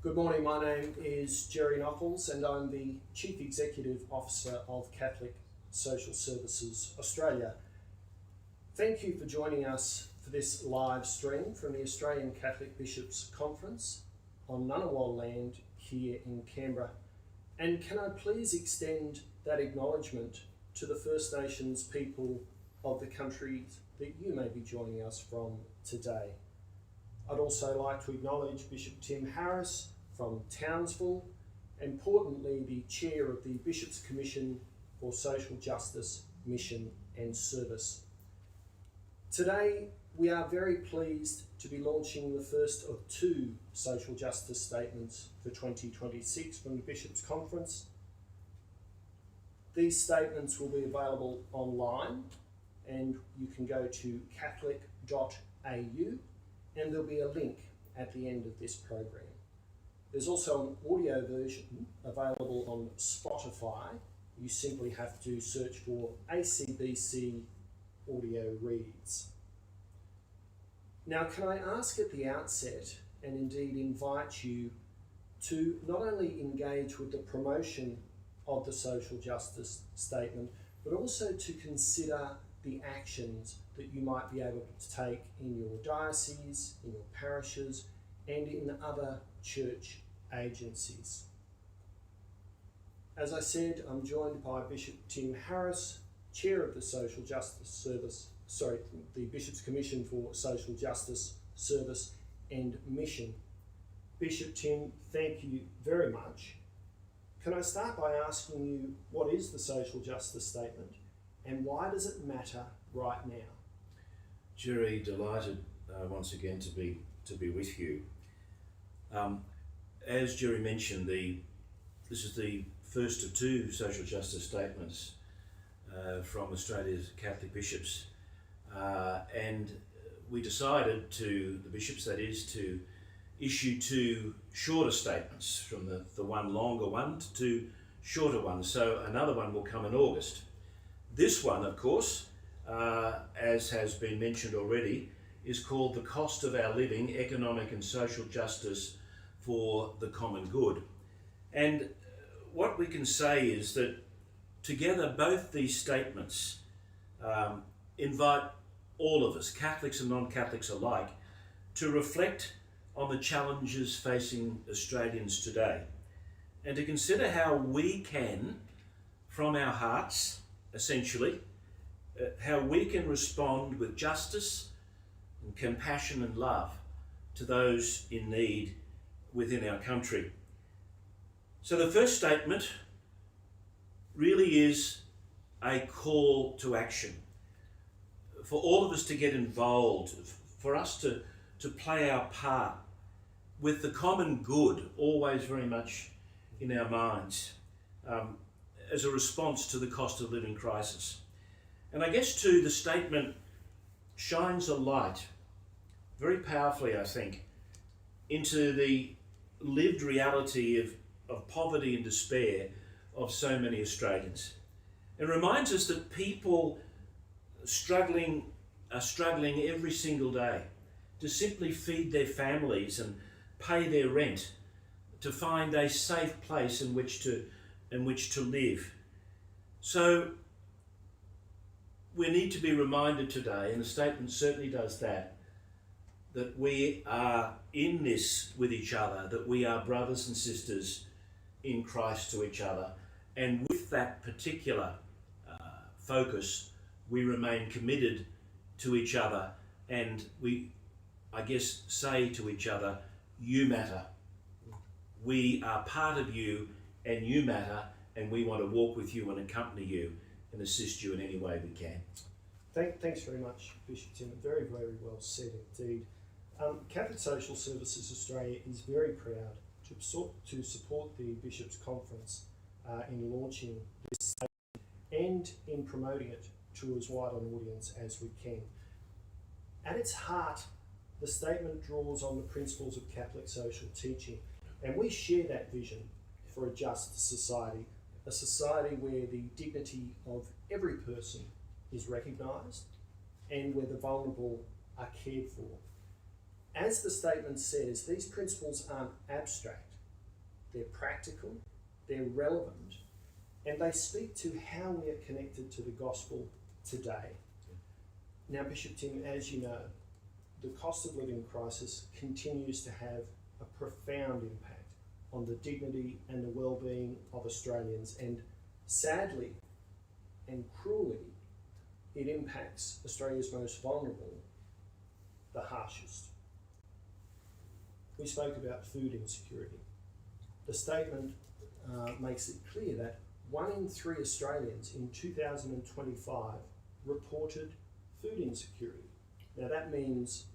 Good morning, my name is Jerry Nockles and I'm the Chief Executive Officer of Catholic Social Services Australia. Thank you for joining us for this live stream from the Australian Catholic Bishops Conference on Ngunnawal land here in Canberra. And can I please extend that acknowledgement to the First Nations people of the countries that you may be joining us from today. I'd also like to acknowledge Bishop Tim Harris from Townsville, importantly the Chair of the Bishops' Commission for Social Justice, Mission and Service. Today we are very pleased to be launching the first of two social justice statements for 2026 from the Bishops' Conference. These statements will be available online and you can go to catholic.au and there'll be a link at the end of this program. There's also an audio version available on Spotify. You simply have to search for ACBC Audio Reads. Now, can I ask at the outset, and indeed invite you to not only engage with the promotion of the social justice statement, but also to consider the actions that you might be able to take in your diocese, in your parishes, and in other church agencies. As I said, I'm joined by Bishop Tim Harris, Chair of the Social Justice Service, the Bishops' Commission for Social Justice, Service and Mission. Bishop Tim, thank you very much. Can I start by asking you, what is the social justice statement? And why does it matter right now? Jerry, delighted once again to be with you. As Jerry mentioned, this is the first of two social justice statements from Australia's Catholic bishops, and we decided the bishops that is, to issue two shorter statements, from the one longer one to two shorter ones. So another one will come in August. This one, of course, as has been mentioned already, is called The Cost of Our Living, Economic and Social Justice for the Common Good. And what we can say is that together both these statements invite all of us, Catholics and non-Catholics alike, to reflect on the challenges facing Australians today and to consider how we can, from our hearts, essentially, how we can respond with justice and compassion and love to those in need within our country. So the first statement really is a call to action for all of us to get involved, for us to play our part with the common good always very much in our minds, as a response to the cost of living crisis. And I guess too, the statement shines a light very powerfully, I think, into the lived reality of poverty and despair of so many Australians. It reminds us that people are struggling every single day to simply feed their families and pay their rent, to find a safe place in which to live. So we need to be reminded today, and the statement certainly does that we are in this with each other, that we are brothers and sisters in Christ to each other. And with that particular focus, we remain committed to each other, and we, I guess, say to each other, you matter. We are part of you and you matter, and we want to walk with you and accompany you and assist you in any way we can. Thanks very much, Bishop Tim. Very, very well said indeed. Catholic Social Services Australia is very proud to support the Bishops' Conference in launching this statement and in promoting it to as wide an audience as we can. At its heart, the statement draws on the principles of Catholic social teaching, and we share that vision for a just society, a society where the dignity of every person is recognised and where the vulnerable are cared for. As the statement says, these principles aren't abstract. they're practical, they're relevant, and they speak to how we are connected to the gospel today. Now, Bishop Tim, as you know, the cost of living crisis continues to have a profound impact on the dignity and the well-being of Australians, and sadly and cruelly, it impacts Australia's most vulnerable the harshest. We spoke about food insecurity. The statement makes it clear that 1 in 3 Australians in 2025 reported food insecurity. Now that means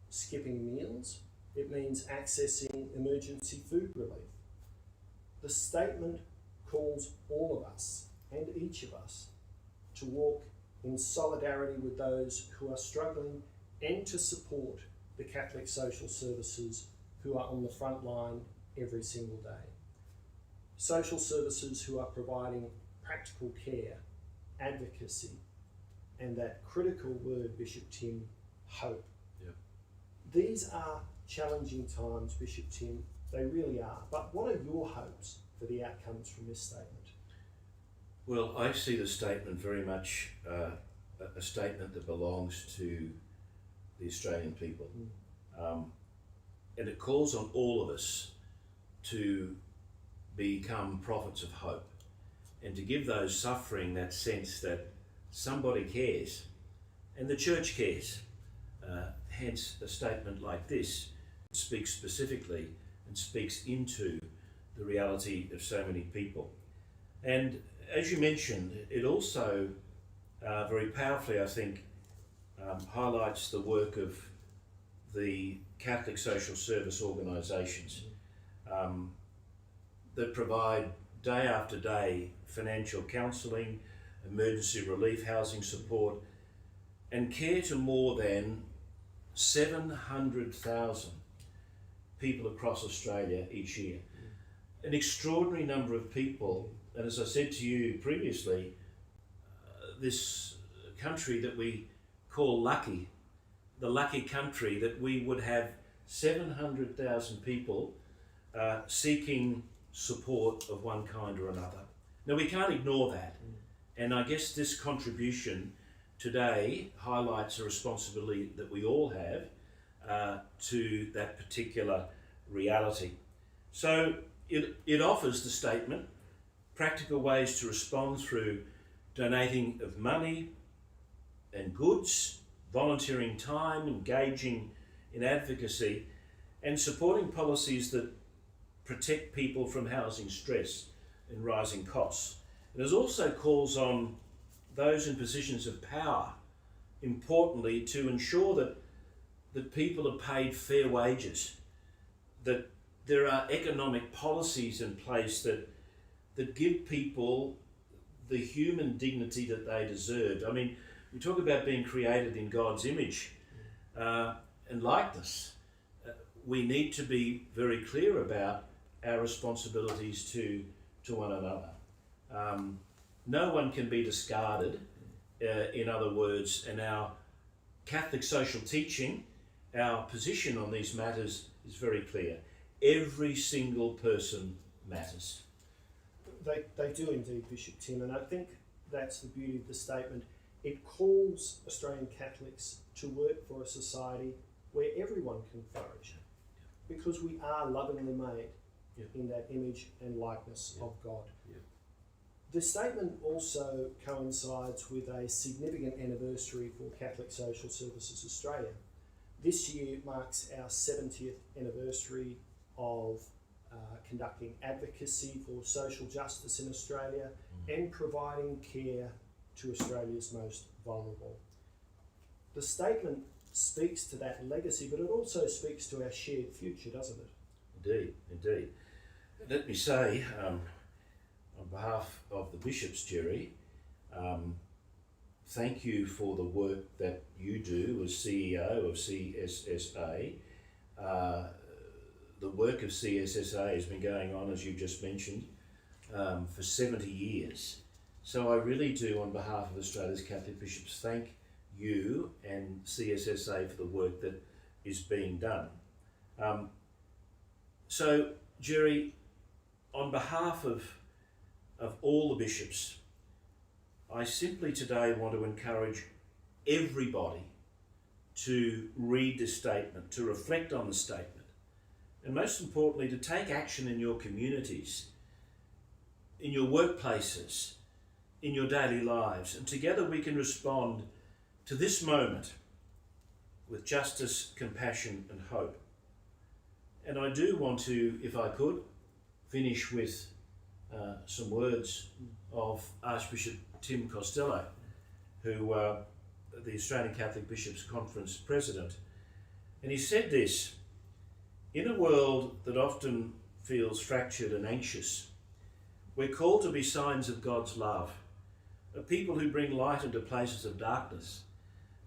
skipping meals, it means accessing emergency food relief. The statement calls all of us and each of us to walk in solidarity with those who are struggling and to support the Catholic social services who are on the front line every single day. Social services who are providing practical care, advocacy, and that critical word, Bishop Tim, hope. Yep. These are challenging times, Bishop Tim, they really are. But what are your hopes for the outcomes from this statement? Well, I see the statement very much a statement that belongs to the Australian people. And it calls on all of us to become prophets of hope and to give those suffering that sense that somebody cares and the church cares. Hence, a statement like this speaks specifically and speaks into the reality of so many people. And as you mentioned, it also very powerfully, I think, highlights the work of the Catholic social service organisations that provide day after day financial counselling, emergency relief, housing support, and care to more than 700,000 people across Australia each year. An extraordinary number of people, and as I said to you previously, this country that we call lucky, the lucky country that we would have 700,000 people seeking support of one kind or another. Now, we can't ignore that. And I guess this contribution today highlights a responsibility that we all have to that particular reality. So it offers the statement practical ways to respond through donating of money and goods, volunteering time, engaging in advocacy, and supporting policies that protect people from housing stress and rising costs. It also calls on those in positions of power, importantly, to ensure that people are paid fair wages, that there are economic policies in place that give people the human dignity that they deserve. I mean, we talk about being created in God's image and likeness. We need to be very clear about our responsibilities to one another. No one can be discarded, in other words, and our Catholic social teaching, our position on these matters is very clear. Every single person matters. They do indeed, Bishop Tim, and I think that's the beauty of the statement. It calls Australian Catholics to work for a society where everyone can flourish, because we are lovingly made in that image and likeness of God. The statement also coincides with a significant anniversary for Catholic Social Services Australia. This year marks our 70th anniversary of conducting advocacy for social justice in Australia and providing care to Australia's most vulnerable. The statement speaks to that legacy, but it also speaks to our shared future, doesn't it? Indeed, indeed. Let me say, on behalf of the bishops, Jerry, thank you for the work that you do as CEO of CSSA. The work of CSSA has been going on, as you just mentioned, for 70 years. So I really do, on behalf of Australia's Catholic bishops, thank you and CSSA for the work that is being done. So, Jerry, on behalf of all the bishops, I simply today want to encourage everybody to read this statement, to reflect on the statement, and most importantly, to take action in your communities, in your workplaces, in your daily lives. And together we can respond to this moment with justice, compassion and hope. And I do want to, if I could, finish with some words of Archbishop Tim Costello, who the Australian Catholic Bishops' Conference President. And he said this: in a world that often feels fractured and anxious, we're called to be signs of God's love, a people who bring light into places of darkness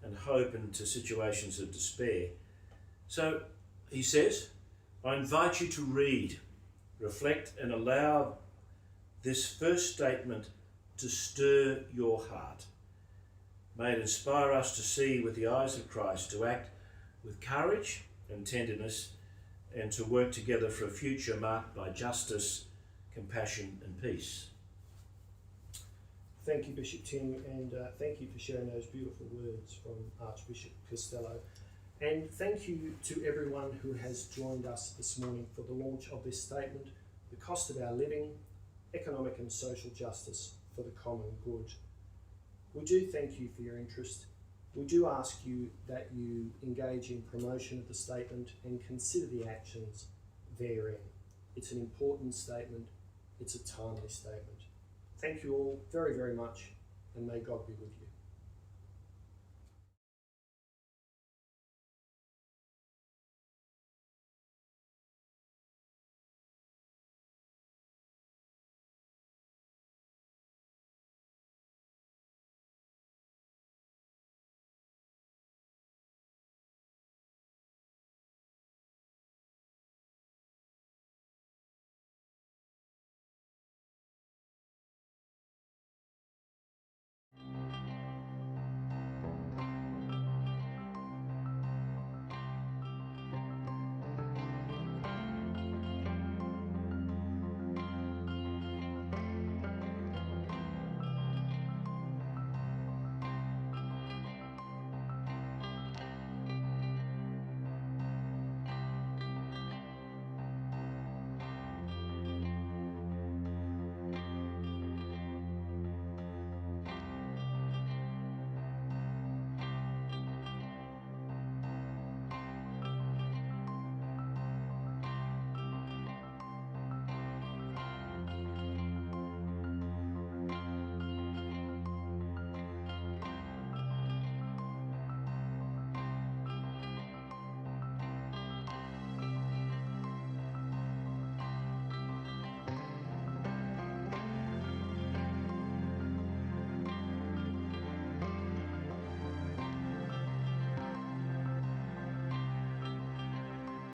and hope into situations of despair. So, he says, I invite you to read, reflect and allow this first statement to stir your heart. May it inspire us to see with the eyes of Christ, to act with courage and tenderness, and to work together for a future marked by justice, compassion and peace. Thank you, Bishop Tim, and thank you for sharing those beautiful words from Archbishop Costello. And thank you to everyone who has joined us this morning for the launch of this statement, The Cost of Our Living, Economic and Social Justice for the Common Good. We do thank you for your interest. We do ask you that you engage in promotion of the statement and consider the actions therein. It's an important statement. It's a timely statement. Thank you all very, very much, and may God be with you.